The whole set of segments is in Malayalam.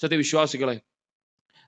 സത്യവിശ്വാസികളെ,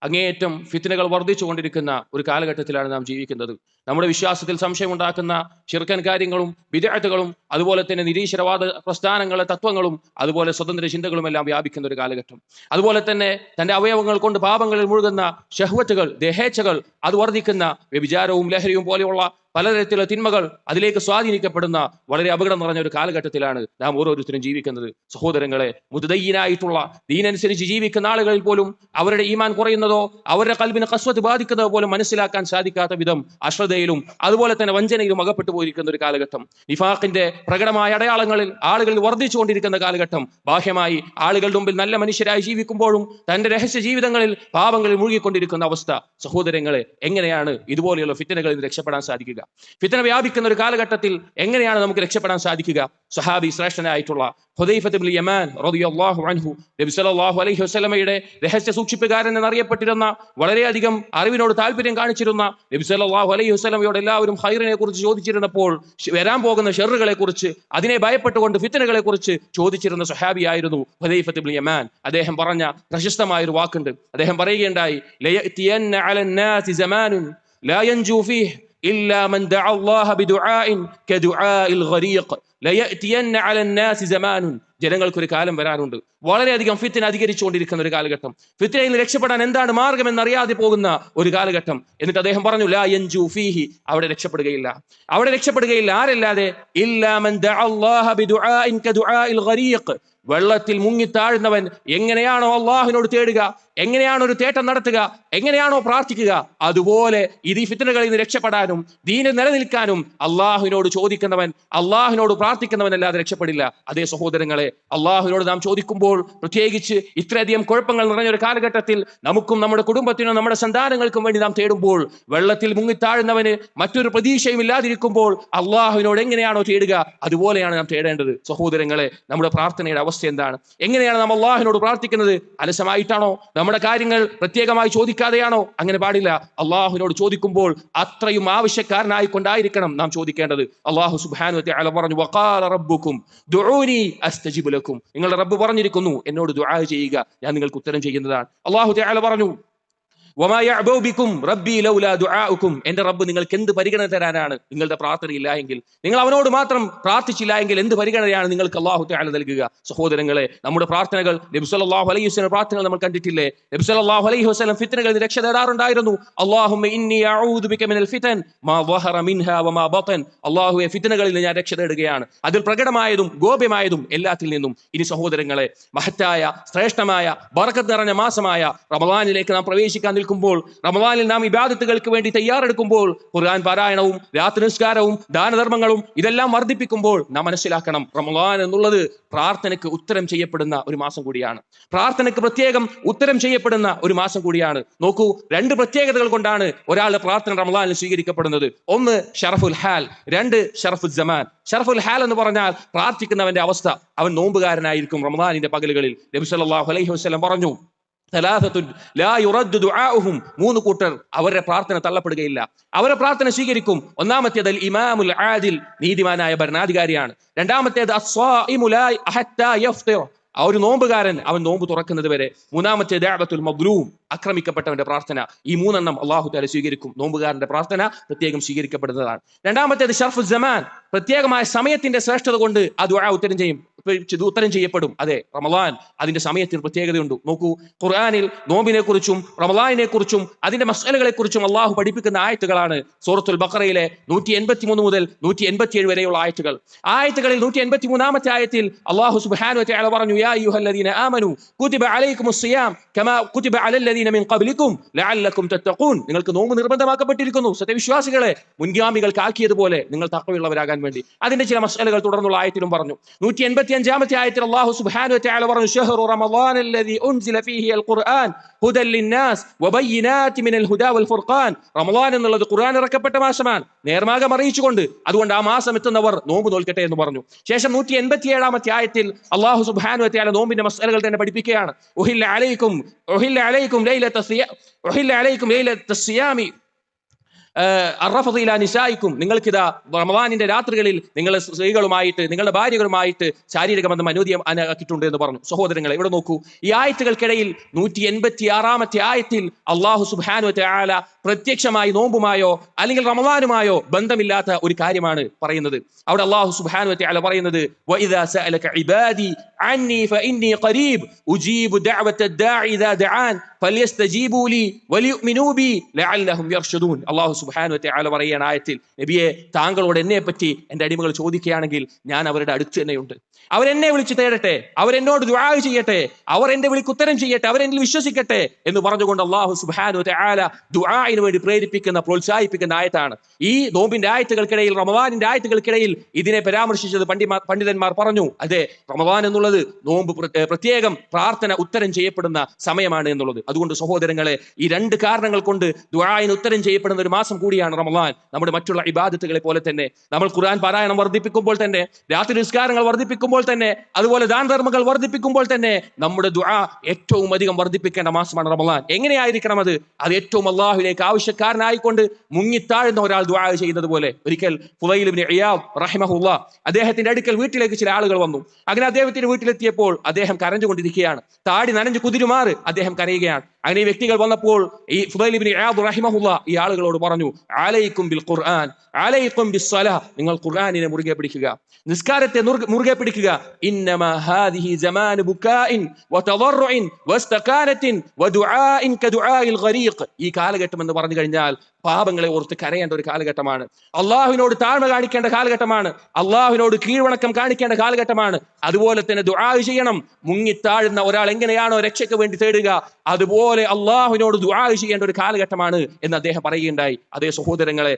അങ്ങേയറ്റം ഫിത്നകൾ വർദ്ധിച്ചുകൊണ്ടിരിക്കുന്ന ഒരു കാലഘട്ടത്തിലാണ് നാം ജീവിക്കുന്നത്. നമ്മുടെ വിശ്വാസത്തിൽ സംശയമുണ്ടാക്കുന്ന ശിർക്കൻ കാര്യങ്ങളും ബിദ്അത്തുകളും അതുപോലെ തന്നെ നിരീശ്വരവാദ പ്രസ്ഥാനങ്ങളെ തത്വങ്ങളും അതുപോലെ സ്വതന്ത്ര ചിന്തകളും എല്ലാം വ്യാപിക്കുന്ന ഒരു കാലഘട്ടം. അതുപോലെ തന്നെ തന്റെ അവയവങ്ങൾ കൊണ്ട് പാപങ്ങളിൽ മുഴുകുന്ന ഷഹ്വത്തുകൾ, ദേഹേച്ഛകൾ അത് വർദ്ധിക്കുന്ന വ്യഭിചാരവും ലഹരിയും പോലെയുള്ള പലതരത്തിലുള്ള തിന്മകൾ അതിലേക്ക് സ്വാധീനിക്കപ്പെടുന്ന വളരെ അപകടം നിറഞ്ഞ ഒരു കാലഘട്ടത്തിലാണ് നാം ഓരോരുത്തരും ജീവിക്കുന്നത്. സഹോദരങ്ങളെ, മുതദയ്യനായിട്ടുള്ള ദീനനുസരിച്ച് ജീവിക്കുന്ന ആളുകളിൽ പോലും അവരുടെ ഈമാൻ കുറയുന്നതോ അവരുടെ ഖൽബിന് ഖസ്വത്ത് ബാധിക്കുന്നതോ പോലും മനസ്സിലാക്കാൻ സാധിക്കാത്ത വിധം അശ്രദ്ധയിലും അതുപോലെ തന്നെ വഞ്ചനയിലും അകപ്പെട്ടു പോയിരിക്കുന്ന ഒരു കാലഘട്ടം. നിഫാഖിന്റെ പ്രകടമായ അടയാളങ്ങളിൽ ആളുകൾ വർദ്ധിച്ചുകൊണ്ടിരിക്കുന്ന കാലഘട്ടം. ബാഹ്യമായി ആളുകളുടെ മുമ്പിൽ നല്ല മനുഷ്യരായി ജീവിക്കുമ്പോഴും തന്റെ രഹസ്യ ജീവിതങ്ങളിൽ പാപങ്ങളിൽ മുഴുകിക്കൊണ്ടിരിക്കുന്ന അവസ്ഥ. സഹോദരങ്ങളെ, എങ്ങനെയാണ് ഇതുപോലെയുള്ള ഫിത്നകളിൽ നിന്ന് രക്ഷപ്പെടാൻ സാധിക്കുക? ഫിത്ന വ്യാപിക്കുന്ന ഒരു കാലഘട്ടത്തിൽ എങ്ങനെയാണ് നമുക്ക് രക്ഷപ്പെടാൻ സാധിക്കുക? സഹാബി ശ്രേഷ്ഠനായിട്ടുള്ള ഹുദൈഫത്ത് ഇബ്നു യമാൻ റളിയല്ലാഹു അൻഹു, നബി സല്ലല്ലാഹു അലൈഹി വസല്ലമയുടെ രഹസ്യ സൂക്ഷിപ്പുകാരൻ എന്നറിയപ്പെട്ടിരുന്ന, വളരെയധികം അറിവിനോട് താല്പര്യം കാണിച്ചിരുന്ന നബി സല്ലല്ലാഹു അലൈഹി വസല്ലമയോട് എല്ലാവരും ഖൈറിനെ കുറിച്ച് ചോദിച്ചിരുന്നപ്പോൾ വരാൻ പോകുന്ന ഷർറുകളെ കുറിച്ച്, അതിനെ ഭയപ്പെട്ടുകൊണ്ട് ഫിത്നകളെ കുറിച്ച് ചോദിച്ചിരുന്ന സഹാബിയായിരുന്നു ഹുദൈഫത്ത് ഇബ്നു യമാൻ. അദ്ദേഹം പറഞ്ഞ പ്രശസ്തമായ ഒരു വാക്കുണ്ട്. അദ്ദേഹം പറയുകയുണ്ടായി, ലയഅതിയന്ന അലന്നാസി സമാനുൻ ലാ യൻജു ഫീഹി ഇല്ലാ മൻ ദഅ അല്ലാഹ ബിദുആഇൻ കദുആഇൽ ഗരീഖ്. ലയഅതിയന്ന അലന്നാസി സമാനുൻ, ജനങ്ങൾക്കൊരു കാലം വരാനുണ്ട്, വളരെയധികം ഫിത്ന അധികരിച്ചുകൊണ്ടിരിക്കുന്ന ഒരു കാലഘട്ടം. ഫിത്നയിൽ നിന്ന് രക്ഷപ്പെടാൻ എന്താണ് മാർഗം എന്നറിയാതെ പോകുന്ന ഒരു കാലഘട്ടം. എന്നിട്ട് അദ്ദേഹം പറഞ്ഞു, ലാ യൻജു ഫീഹി, അവിടെ രക്ഷപ്പെടുകയില്ല. അവിടെ രക്ഷപ്പെടുകയില്ല ആരല്ലാതെ? ഇല്ലാ മൻ ദഅ അല്ലാഹ ബിദുആഇൻ കദുആഇൽ ഗരീഖ്, വെള്ളത്തിൽ മുങ്ങിത്താഴുന്നവൻ എങ്ങനെയാണോ അള്ളാഹുവിനോട് തേടുക, എങ്ങനെയാണോ ഒരു തേട്ടം നടത്തുക, എങ്ങനെയാണോ പ്രാർത്ഥിക്കുക, അതുപോലെ ഇത് ഈ ഫിത്നകളിൽ നിന്ന് രക്ഷപ്പെടാനും ദീനിൽ നിലനിൽക്കാനും അള്ളാഹുവിനോട് ചോദിക്കുന്നവൻ, അള്ളാഹുവിനോട് പ്രാർത്ഥിക്കുന്നവനല്ലാതെ രക്ഷപ്പെടില്ല. അതേ സഹോദരങ്ങളെ, അള്ളാഹുവിനോട് നാം ചോദിക്കുമ്പോൾ, പ്രത്യേകിച്ച് ഇത്രയധികം കുഴപ്പങ്ങൾ നിറഞ്ഞൊരു കാലഘട്ടത്തിൽ നമുക്കും നമ്മുടെ കുടുംബത്തിനും നമ്മുടെ സന്താനങ്ങൾക്കും വേണ്ടി നാം തേടുമ്പോൾ, വെള്ളത്തിൽ മുങ്ങിത്താഴുന്നവന് മറ്റൊരു പ്രതീക്ഷയും ഇല്ലാതിരിക്കുമ്പോൾ അള്ളാഹുവിനോട് എങ്ങനെയാണോ തേടുക, അതുപോലെയാണ് നാം തേടേണ്ടത്. സഹോദരങ്ങളെ, നമ്മുടെ പ്രാർത്ഥനയുടെ അവസ്ഥ എന്താണ്? എങ്ങനെയാണ് നാം അള്ളാഹുവിനോട് പ്രാർത്ഥിക്കുന്നത്? അലസമായിട്ടാണോ? നമ്മുടെ കാര്യങ്ങൾ പ്രത്യേകമായി ചോദിക്കാതെയാണോ? അങ്ങനെ പാടില്ല. അള്ളാഹുവിനോട് ചോദിക്കുമ്പോൾ അത്രയും ആവശ്യക്കാരനായി കൊണ്ടായിരിക്കണം നാം ചോദിക്കേണ്ടത്. അള്ളാഹു സുബ്ഹാനഹു വ തആല പറഞ്ഞു, വഖാല റബ്ബുക്കും ദുഊനി അസ്തജിബ് ലക്കും, നിങ്ങളുടെ റബ്ബ് പറഞ്ഞിരിക്കുന്നു, എന്നോട് ദുആ ചെയ്യുക, ഞാൻ നിങ്ങൾക്ക് ഉത്തരം ചെയ്യുന്നതാണ്. അള്ളാഹു തആല പറഞ്ഞു, വമാ യഅബഉ ബിക്കും റബ്ബി ലൗലാ ദുആഉക്കും, എന്റെ റബ്ബ് നിങ്ങൾക്ക് എന്ത് പരിഗണന തരാനാണ് നിങ്ങളുടെ പ്രാർത്ഥനയില്ല എങ്കിൽ? നിങ്ങൾ അവനോട് മാത്രം പ്രാർത്ഥിച്ചില്ല എങ്കിൽ എന്ത് പരിഗണനയാണ് നിങ്ങൾക്ക് അല്ലാഹു തആല നൽകുക? സഹോദരങ്ങളെ, നമ്മുടെ പ്രാർത്ഥനകൾ, നബി സല്ലല്ലാഹു അലൈഹി വസല്ലം പ്രാർത്ഥനകൾ നമ്മൾ കണ്ടിട്ടില്ലേ? നബി സല്ലല്ലാഹു അലൈഹി വസല്ലം ഫിത്നകളിൽ രക്ഷ തേടാറുണ്ടായിരുന്നു. അല്ലാഹുമ്മ ഇന്നി അഊദു ബിക മിനൽ ഫിതൻ മാ ദഹറ മിൻഹാ വമാ ബതൻ, അല്ലാഹുവേ, ഫിത്നകളിൽ ഞാൻ രക്ഷ തേടുകയാണ്, അതിൽ പ്രകടമായതും ഗോപ്യമായതും എല്ലാത്തിൽ നിന്നും. ഇനി സഹോദരങ്ങളെ, മഹത്തായ ശ്രേഷ്ഠമായ ബറക്കത്ത് നിറഞ്ഞ മാസമായ റമളാനിലേക്ക് നാം പ്രവേശിക്കാൻ നിൽക്കുമ്പോൾ, റമളാനിൽ നാം ഇബാദത്തുകൾക്ക് വേണ്ടി തയ്യാറെടുക്കുമ്പോൾ, ഖുർആൻ പാരായണവും രാത്രി നിസ്കാരവും ദാനധർമ്മങ്ങളും ഇതെല്ലാം വർദ്ധിപ്പിക്കുമ്പോൾ നാം മനസ്സിലാക്കണം, റമളാൻ എന്നുള്ളത് പ്രാർത്ഥനയ്ക്ക് ഉത്തരം ചെയ്യപ്പെടുന്ന ഒരു മാസം കൂടിയാണ്. പ്രാർത്ഥനയ്ക്ക് പ്രത്യേകം ഉത്തരം ചെയ്യപ്പെടുന്ന ഒരു മാസം കൂടിയാണ്. നോക്കൂ, രണ്ട് പ്രത്യേകതകൾ കൊണ്ടാണ് ഒരാളുടെ പ്രാർത്ഥന റമളാനിൽ സ്വീകരിക്കപ്പെടുന്നത്. ഒന്ന് ഷറഫുൽ ഹാൽ, രണ്ട് ഷറഫുൽ സമാൻ. ഷറഫുൽ ഹാൽ എന്ന് പറഞ്ഞാൽ പ്രാർത്ഥിക്കുന്നവന്റെ അവസ്ഥ, അവൻ നോമ്പുകാരനായിരിക്കും റമളാനിന്റെ പകലുകളിൽ. നബി സല്ലല്ലാഹു അലൈഹി വസല്ലം പറഞ്ഞു, മൂന്ന് കൂട്ടർ, അവരുടെ പ്രാർത്ഥന തള്ളപ്പെടുകയില്ല, അവരുടെ പ്രാർത്ഥന സ്വീകരിക്കും. ഒന്നാമത്തേത് അൽ ഇമാമുൽ ആദിൽ, നീതിമാനായ ഭരണാധികാരിയാണ്. രണ്ടാമത്തേത് അസ്സായിമു ലാ ഹത്താ യഫ്തിർ, ആ ഒരു നോമ്പുകാരൻ അവൻ നോമ്പ് തുറക്കുന്നത് വരെ. മൂന്നാമത്തെ ദഅവത്തുൽ മദ്ലൂം, ആക്രമിക്കപ്പെട്ടവന്റെ പ്രാർത്ഥന. ഈ മൂന്നെണ്ണം അല്ലാഹു തആല സ്വീകരിക്കും. നോമ്പുകാരന്റെ പ്രാർത്ഥന പ്രത്യേകം സ്വീകരിക്കപ്പെടുന്നതാണ്. രണ്ടാമത്തേത് ഷർഫുൽ സമാൻ, പ്രത്യേകമായ സമയത്തിന്റെ ശ്രേഷ്ഠത കൊണ്ട് ആ ദുആ ഉത്തരം ചെയ്യപ്പെടും. അതെ, റമളാൻ അതിന്റെ സമയത്തിന് പ്രത്യേകതയുണ്ട്. നോക്കൂ, ഖുർആനിൽ നോമ്പിനെ കുറിച്ചും റമളാനിനെ കുറിച്ചും അതിന്റെ മസ്അലകളെ കുറിച്ചും അള്ളാഹു പഠിപ്പിക്കുന്ന ആയത്തുകളാണ് സൂറത്തുൽ ബഖറയിലെ 183 മുതൽ 187 വരെയുള്ള ആയത്തുകൾ. ആയത്തുകളിൽ 183ാമത്തെ ആയത്തിൽ അള്ളാഹു സുബ്ഹാനഹു വ തആല പറഞ്ഞു, യാ അയ്യുഹല്ലദീന ആമനു കുതിബ അലൈക്കുമുസ് സിയാം കമാ കുതിബ അലല്ലദീന മിൻ ഖബ്ലിക്കും ലഅല്ലക്കും തത്തഖൂൻ, നിങ്ങൾക്ക് നോമ്പ് നിർബന്ധമാക്കപ്പെട്ടിരിക്കുന്നു സത്യവിശ്വാസികളെ, മുൻഗാമികൾക്ക് ആക്കിയതുപോലെ നിങ്ങൾ തഖ്വയുള്ളവരാകാൻ വേണ്ടി. അതിന്റെ ചില മസ്അലകൾ തുടർന്നുള്ള ആയത്തിലും പറഞ്ഞു. 185ാമത്തെ ആയത്തിൽ അല്ലാഹു സുബ്ഹാനഹു വ തആല പറഞ്ഞു, ശഹ്റു റമളാന അല്ലദീ ഉൻസില ഫീഹി അൽ ഖുർആൻ ഹുദൽ ലിന്നാസ് വബയ്യിനാതി മിനൽ ഹുദാ വൽ ഫുർഖാൻ. റമളാൻ എന്നുള്ളത് ഖുർആൻ ഇറക്കപ്പെട്ട മാസമാണ്, നേർമാർഗ്ഗം അറിയിച്ചുകൊണ്ട്, അതുകൊണ്ട് ആ മാസം എത്തുന്നവർ നോമ്പ് നോൽക്കട്ടെ എന്ന് പറഞ്ഞു. ശേഷം 187ാമത്തെ ആയത്തിൽ അല്ലാഹു സുബ്ഹാനഹു വ തആല നോമ്പിന്റെ മസ്അലകൾ തന്നെ പഠിപ്പിക്കുകയാണ്. ഉഹില്ല അലൈക്കും ലൈലത്തുസ് സിയാമി അറഫദില നിസായിക്കും, നിങ്ങൾക്കിതാ റമദാനിന്റെ രാത്രികളിൽ നിങ്ങളുടെ സ്ത്രീകളുമായിട്ട് നിങ്ങളുടെ ഭാര്യകളുമായിട്ട് ശാരീരിക ബന്ധം അനുവദിയാക്കിയിട്ടുണ്ട് എന്ന് പറഞ്ഞു. സഹോദരങ്ങളെ, ഇവിടെ നോക്കൂ, ഈ ആയത്തുകൾക്കിടയിൽ 186 ആയത്തിൽ അള്ളാഹു സുബ്ഹാനഹു വ തആല പ്രത്യക്ഷമായി നോമ്പുമായോ അല്ലെങ്കിൽ റമദാനുമായോ ബന്ധമില്ലാത്ത ഒരു കാര്യമാണ് പറയുന്നത്. അവിടെ അള്ളാഹു സുബ്ഹാനഹു വ തആല പറയുന്നത് വഇദാ സഅലക ഇബാദി അന്നി ഫഇന്നി ഖരീബ് ഉജീബു ദഅവത ദാഇ ഇദാ ദഅൻ ഫല്യസ്തജീബു ലി വലിയുമിനൂ ബി ലഅല്ലഹും യർഷദൂൻ. അള്ളാഹു സുബ്ഹാനഹു വ തആല പറയുന്ന ആയത്തിൽ, നബിയെ, താങ്കളോട് എന്നെ പറ്റി എന്റെ അടിമകൾ ചോദിക്കുകയാണെങ്കിൽ ഞാൻ അവരുടെ അടുത്ത് തന്നെയുണ്ട്. അവരെന്നെ വിളിച്ച് തേടട്ടെ, അവരെന്നോട് ദുആ ചെയ്യട്ടെ, അവർ എന്റെ വിളിക്ക് ഉത്തരം ചെയ്യട്ടെ, അവരെന്നിൽ വിശ്വസിക്കട്ടെ എന്ന് പറഞ്ഞുകൊണ്ട് അള്ളാഹു സുബ്ഹാനഹു വ തആല ദുആഇന് വേണ്ടി പ്രേരിപ്പിക്കുന്ന, പ്രോത്സാഹിപ്പിക്കുന്ന ആയത്താണ്. ഈ നോമ്പിന്റെ ആയത്തുകൾക്കിടയിൽ, റമദാനിന്റെ ആയത്തുകൾക്കിടയിൽ ഇതിനെ പരാമർശിച്ചത് പണ്ഡിതന്മാർ പറഞ്ഞു, അതെ, റമദാൻ എന്നുള്ളത് നോമ്പ് പ്രത്യേകം പ്രാർത്ഥന ഉത്തരം ചെയ്യപ്പെടുന്ന സമയമാണ് എന്നുള്ളത്. അതുകൊണ്ട് സഹോദരങ്ങളെ, ഈ രണ്ട് കാരണങ്ങൾ കൊണ്ട് ദുആഇന് ഉത്തരം ചെയ്യപ്പെടുന്ന ഒരു മാസം കൂടിയാണ് റമദാൻ. നമ്മുടെ മറ്റുള്ള ഇബാദത്തുകളെ പോലെ തന്നെ, നമ്മൾ ഖുർആൻ പാരായണം വർദ്ധിപ്പിക്കുമ്പോൾ തന്നെ, രാത്രി നിസ്കാരങ്ങൾ വർദ്ധിപ്പിക്കുമ്പോൾ തന്നെ, അതുപോലെ ദാനധർമ്മങ്ങൾ വർദ്ധിപ്പിക്കുമ്പോൾ തന്നെ നമ്മുടെ ദുആ ഏറ്റവും അധികം വർദ്ധിപ്പിക്കേണ്ട മാസമാണ് റമദാൻ. എങ്ങനെയായിരിക്കണം അത്? അത് ഏറ്റവും അള്ളാഹുവിലേക്ക് ആവശ്യക്കാരനായിക്കൊണ്ട് മുങ്ങിത്താഴുന്ന ഒരാൾ ദുആ ചെയ്യുന്നത് പോലെ. ഒരിക്കൽ ഫുളൈൽ ഇബ്നു ഇയാദ് റഹിമഹുല്ലാ, അദ്ദേഹത്തിന്റെ അടുക്കൽ വീട്ടിലേക്ക് ചില ആളുകൾ വന്നു. അങ്ങനെ അദ്ദേഹത്തിന്റെ വീട്ടിലെത്തിയപ്പോൾ അദ്ദേഹം കരഞ്ഞുകൊണ്ടിരിക്കുകയാണ്. താടി നനഞ്ഞു കുതിരുമാറ് അദ്ദേഹം കരയുകയാണ്. അങ്ങനെ ഈ വ്യക്തികൾ വന്നപ്പോൾ ഈ ഫുളൈൽ ഇബ്നു ഇയാദ് റഹിമഹുല്ലാ ഈ ആളുകളോട് പറഞ്ഞു, അലൈക്കും ബിൽ ഖുർആൻ അലൈക്കും ബിസ്സലാ, നിങ്ങൾ ഖുർആനിനെ മുറുകെ പിടിക്കുക, നിസ്കാരത്തെ മുറുകെ പിടിക്കുക. ഇന്നമാ ഹാദിഹി സമാനു ബുകാഇൻ വതദർറുഇൻ വസ്തകാനത്തിൻ വദുആഇൻ കദുആഇൽ ഗരീഖ്. ഈ കാലഘട്ടം എന്ന് പറഞ്ഞു കഴിഞ്ഞാൽ പാപങ്ങളെ ഓർത്ത് കരയേണ്ട ഒരു കാലഘട്ടമാണ്. അള്ളാഹുവിനോട് താഴ്മ കാണിക്കേണ്ട കാലഘട്ടമാണ്. അള്ളാഹുവിനോട് കീഴ്വണക്കം കാണിക്കേണ്ട കാലഘട്ടമാണ്. അതുപോലെ തന്നെ ദുആ ചെയ്യണം. മുങ്ങിത്താഴുന്ന ഒരാൾ എങ്ങനെയാണോ രക്ഷയ്ക്ക് വേണ്ടി തേടുക, അതുപോലെ അള്ളാഹുവിനോട് ദുആ ചെയ്യേണ്ട ഒരു കാലഘട്ടമാണ് എന്ന് അദ്ദേഹം പറയുകയുണ്ടായി. അതേ സഹോദരങ്ങളെ,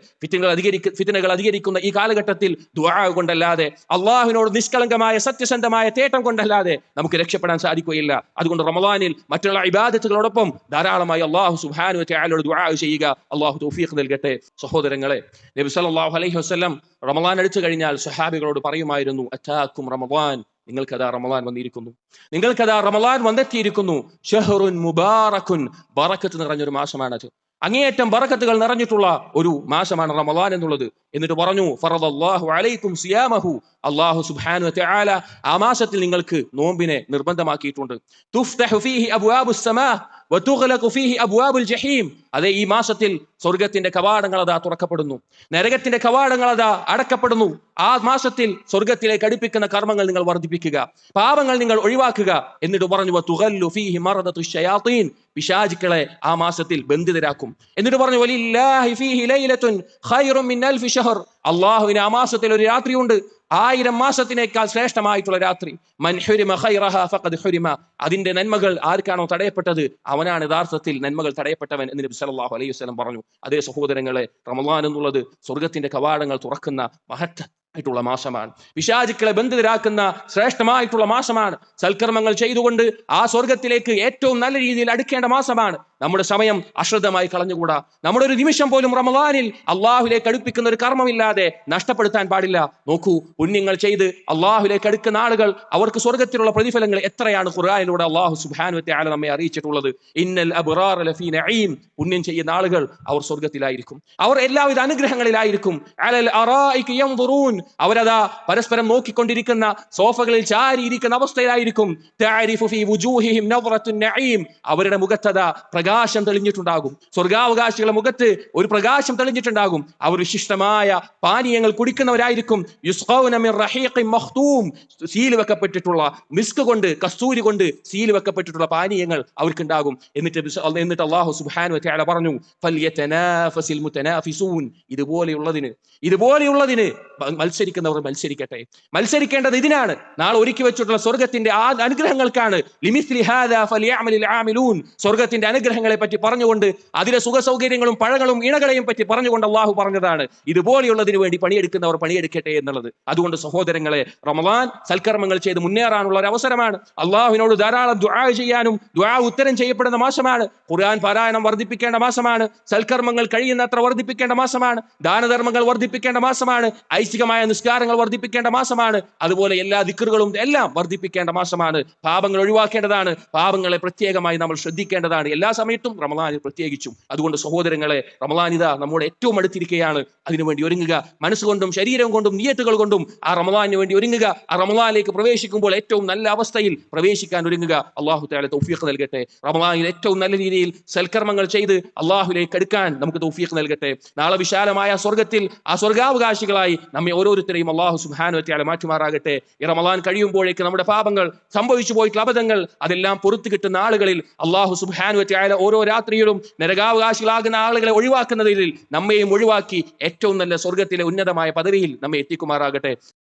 ഫിത്നകൾ അധികരിക്കുന്ന ഈ കാലഘട്ടത്തിൽ ദുആ കൊണ്ടല്ലാതെ, അള്ളാഹുവിനോട് നിഷ്കളങ്കമായ സത്യസന്ധമായ തേട്ടം കൊണ്ടല്ലാതെ നമുക്ക് രക്ഷപ്പെടാൻ സാധിക്കുകയില്ല. അതുകൊണ്ട് റമദാനിൽ മറ്റുള്ള ഇബാദത്തുകളോടൊപ്പം ധാരാളമായി അള്ളാഹു സുബ്ഹാനഹു വ തആലയോട് ദുആ ചെയ്യുക. അള്ളാഹു തൗഫീഖ് നൽകട്ടെ. സഹോദരങ്ങളെ, നബി സല്ലല്ലാഹു അലൈഹി വസല്ലം റമദാൻ അടുത്തു കഴിഞ്ഞാൽ സ്വഹാബികളോട് പറയുമായിരുന്നു, അതാക്കും റമദാൻ, നിങ്ങൾക്കതാ റമദാൻ വന്നിരിക്കുന്നു, നിങ്ങൾക്കതാ റമദാൻ വന്നെത്തിയിരിക്കുന്നു. ഷഹ്റുൻ മുബാറക്കുൻ, ബറക്കത്ത് നിറഞ്ഞൊരു മാസമാണത്, അങ്ങേയറ്റം ബറക്കത്തുകൾ നിറഞ്ഞിട്ടുള്ള ഒരു മാസമാണ് റമദാൻ എന്നുള്ളത്. എന്നിട്ട് പറഞ്ഞു, ഫറദല്ലാഹു അലൈക്കും സിയാമഹു, അല്ലാഹു സുബ്ഹാനഹു വ തആല ആ മാസത്തിൽ നിങ്ങൾക്ക് നോമ്പിനെ നിർബന്ധമാക്കിയിട്ടുണ്ട്. തുഫ്തഹു ഫീഹി അബ്വാബുസ് സമാ വതുഗ്ലഖു ഫീഹി അബ്വാബുൽ ജഹീം. അതേ, ഈ മാസത്തിൽ സ്വർഗത്തിന്റെ കവാടങ്ങൾ അതാ തുറക്കപ്പെടുന്നു, നരകത്തിന്റെ കവാടങ്ങൾ അതാ അടക്കപ്പെടുന്നു. ആ മാസത്തിൽ സ്വർഗത്തിലേക്ക് അടുപ്പിക്കുന്ന കർമ്മങ്ങൾ നിങ്ങൾ വർദ്ധിപ്പിക്കുക, പാപങ്ങൾ നിങ്ങൾ ഒഴിവാക്കുക. എന്നിട്ട് പറഞ്ഞു, വതുഗല്ലു ഫീഹി മറദതുശ് ശയാത്തീൻ, പിശാചുക്കളെ ആ മാസത്തിൽ ബന്ധിതരാക്കും. എന്നിട്ട് പറഞ്ഞു, വലില്ലാഹി ഫീഹി ലൈലത്തുൻ ഖൈറും മിൻ അൽഫി ഷഹർ, അല്ലാഹുവിന് ആ മാസത്തിൽ ഒരു രാത്രിയുണ്ട് 1000 മാസത്തിനേക്കാൾ ശ്രേഷ്ഠമായിട്ടുള്ള രാത്രി. മൻ ഹുരിമ ഖൈറഹ ഫഖദ് ഹുരിമ, അതിന്റെ നന്മകൾ ആർക്കാണോ തടയപ്പെട്ടത് അവനാണ് യഥാർത്ഥത്തിൽ നന്മകൾ തടയപ്പെട്ടവൻ എന്ന് നബി സല്ലല്ലാഹു അലൈഹി വസല്ലം പറഞ്ഞു. അതേ സഹോദരങ്ങളെ, റമദാൻ എന്നുള്ളത് സ്വർഗത്തിന്റെ കവാടങ്ങൾ തുറക്കുന്ന മഹത്തായിട്ടുള്ള മാസമാണ്. പിശാചുക്കളെ ബന്ധിതരാക്കുന്ന ശ്രേഷ്ഠമായിട്ടുള്ള മാസമാണ്. സൽക്കർമ്മങ്ങൾ ചെയ്തുകൊണ്ട് ആ സ്വർഗത്തിലേക്ക് ഏറ്റവും നല്ല രീതിയിൽ അടുക്കേണ്ട മാസമാണ്. നമ്മുടെ സമയം അശ്രദ്ധമായി കളഞ്ഞുകൂടാ. നമ്മുടെ ഒരു നിമിഷം പോലും റമദാനിൽ അള്ളാഹുലേക്ക് അടുപ്പിക്കുന്ന ഒരു കർമ്മമില്ലാതെ നഷ്ടപ്പെടുത്താൻ പാടില്ല. നോക്കൂ, പുണ്യങ്ങൾ ചെയ്ത് അള്ളാഹുലേക്ക് അടുക്കുന്ന ആളുകൾ, അവർക്ക് സ്വർഗത്തിലുള്ള പ്രതിഫലങ്ങൾ എത്രയാണ് ഖുർആനിലൂടെ അള്ളാഹു സുബ്ഹാനഹു വ തആല നമ്മെ അറിയിച്ചിട്ടുള്ളത്. ഇന്നൽ അബ്റാറ ലഫീ നഈം, പുണ്യം ചെയ്യുന്ന ആളുകൾ അവർ സ്വർഗത്തിലായിരിക്കും, അവർ എല്ലാവിധ അനുഗ്രഹങ്ങളിലായിരിക്കും. അലൽ അറായികി യൻദുറൂൻ, അവരതാ പരസ്പരം നോക്കിക്കൊണ്ടിരിക്കുന്ന, സോഫകളിൽ ചാരിയിരിക്കുന്ന അവസ്ഥയിലായിരിക്കും. തഅരിഫു ഫീ വുജൂഹിഹിം നദ്റത്തുൻ നഈം, അവരുടെ മുഖത്തതാ പ്രകാശം തെളിഞ്ഞിട്ടുണ്ടാകും. സ്വർഗാവകാശികളുടെ മുഖത്ത് ഒരു പ്രകാശം തെളിഞ്ഞിട്ടുണ്ടാകും. അവർ വിശിഷ്ടമായ പാനീയങ്ങൾ കുടിക്കുന്നവരായിരിക്കും. യുസ്ഖൗന മിൻ റഹീഖിൻ മഖ്തൂം, സീൽ വെക്കപ്പെട്ടിട്ടുള്ള, മിസ്ക് കൊണ്ട്, കസ്തൂരി കൊണ്ട് സീൽ വെക്കപ്പെട്ടിട്ടുള്ള പാനീയങ്ങൾ അവർക്കുണ്ടാകും. എന്നിട്ട് അല്ലാഹു സുബ്ഹാനഹു വ തആല പറഞ്ഞു, ഫൽയതനാഫസിൽ മുതനാഫിസൂൻ, ഇതുപോലെയുള്ളതിന് മത്സരിക്കുന്നവർ മത്സരിക്കട്ടെ. മത്സരിക്കേണ്ടത് ഇതിനാണ്, നാളെ ഒരുക്കി വെച്ചിട്ടുള്ള സ്വർഗത്തിന്റെ ആ അനുഗ്രഹങ്ങൾക്കാണ്. ലിമിസ്ലി ഹാദാ ഫൽയഅമലിൽ ആമിലൂൻ, സ്വർഗത്തിന്റെ അനുഗ്രഹങ്ങളെ പറ്റി പറഞ്ഞുകൊണ്ട്, അതിലെ സുഖ സൗകര്യങ്ങളും പഴങ്ങളും ഇണകളെയും പറ്റി പറഞ്ഞുകൊണ്ട് അള്ളാഹു പറഞ്ഞതാണ്, ഇതുപോലെയുള്ളതിനു വേണ്ടി പണിയെടുക്കുന്നവർ പണിയെടുക്കട്ടെ എന്നുള്ളത്. അതുകൊണ്ട് സഹോദരങ്ങളെ, റമദാൻ സൽക്കർമ്മങ്ങൾ ചെയ്ത് മുന്നേറാനുള്ള ഒരു അവസരമാണ്. അള്ളാഹുവിനോട് ധാരാളം ദുആ ചെയ്യാനും ദുആ ഉത്തരം ചെയ്യപ്പെടുന്ന മാസമാണ്. ഖുർആൻ പാരായണം വർദ്ധിപ്പിക്കേണ്ട മാസമാണ്. സൽക്കർമ്മങ്ങൾ കഴിയുന്നത്ര വർദ്ധിപ്പിക്കേണ്ട മാസമാണ്. ദാനധർമ്മങ്ങൾ വർദ്ധിപ്പിക്കേണ്ട മാസമാണ്. ഐച്ഛികമായ നിസ്കാരങ്ങൾ വർദ്ധിപ്പിക്കേണ്ട മാസമാണ്. അതുപോലെ എല്ലാ ദിക്റുകളും എല്ലാം വർദ്ധിപ്പിക്കേണ്ട മാസമാണ്. പാപങ്ങൾ ഒഴിവാക്കേണ്ടതാണ്. പാപങ്ങളെ പ്രത്യേകമായി നമ്മൾ ശ്രദ്ധിക്കേണ്ടതാണ്. എല്ലാ സമയത്തും റമദാനിൽ പ്രത്യേകിച്ചും. അതുകൊണ്ട് സഹോദരങ്ങളെ, റമദാൻ ഇതാ നമ്മോട് ഏറ്റവും അടുത്തിരിക്കുകയാണ്. അതിനുവേണ്ടി ഒരുങ്ങുക, മനസ്സുകൊണ്ടും ശരീരം കൊണ്ടും നിയ്യത്തുകൾ കൊണ്ടും ആ റമദാനിന് വേണ്ടി ഒരുങ്ങുക. ആ റമദാനിലേക്ക് പ്രവേശിക്കുമ്പോൾ ഏറ്റവും നല്ല അവസ്ഥയിൽ പ്രവേശിക്കാൻ ഒരുങ്ങുക. അള്ളാഹു തആല തൗഫീഖ് നൽകട്ടെ. റമദാനിൽ ഏറ്റവും നല്ല രീതിയിൽ സൽക്കർമ്മങ്ങൾ ചെയ്ത് അള്ളാഹുലേക്ക് അടുക്കാൻ നമുക്ക് തൗഫീഖ് നൽകട്ടെ. നാളെ വിശാലമായ സ്വർഗത്തിൽ ആ സ്വർഗാവകാശികളായി നമ്മെ ഓരോരുത്തരെയും അള്ളാഹു സുബ്ഹാനഹു വ തആല മാറ്റുമാറാകട്ടെ. ഈ റമദാൻ കഴിയുമ്പോഴേക്ക് നമ്മുടെ പാപങ്ങൾ, സംഭവിച്ചു പോയിട്ടുള്ള അബദ്ധങ്ങൾ അതെല്ലാം പുറത്തു കിട്ടുന്ന ആളുകളിൽ അള്ളാഹു സുബ്ഹാനഹു വ തആല ഓരോ രാത്രിയിലും നരകാവകാശികളാകുന്ന ആളുകളെ ഒഴിവാക്കുന്നതിൽ നമ്മെയും ഒഴിവാക്കി ഏറ്റവും നല്ല സ്വർഗത്തിലെ ഉന്നതമായ പദവിയിൽ നമ്മെ എത്തിക്കുമാറാകട്ടെ.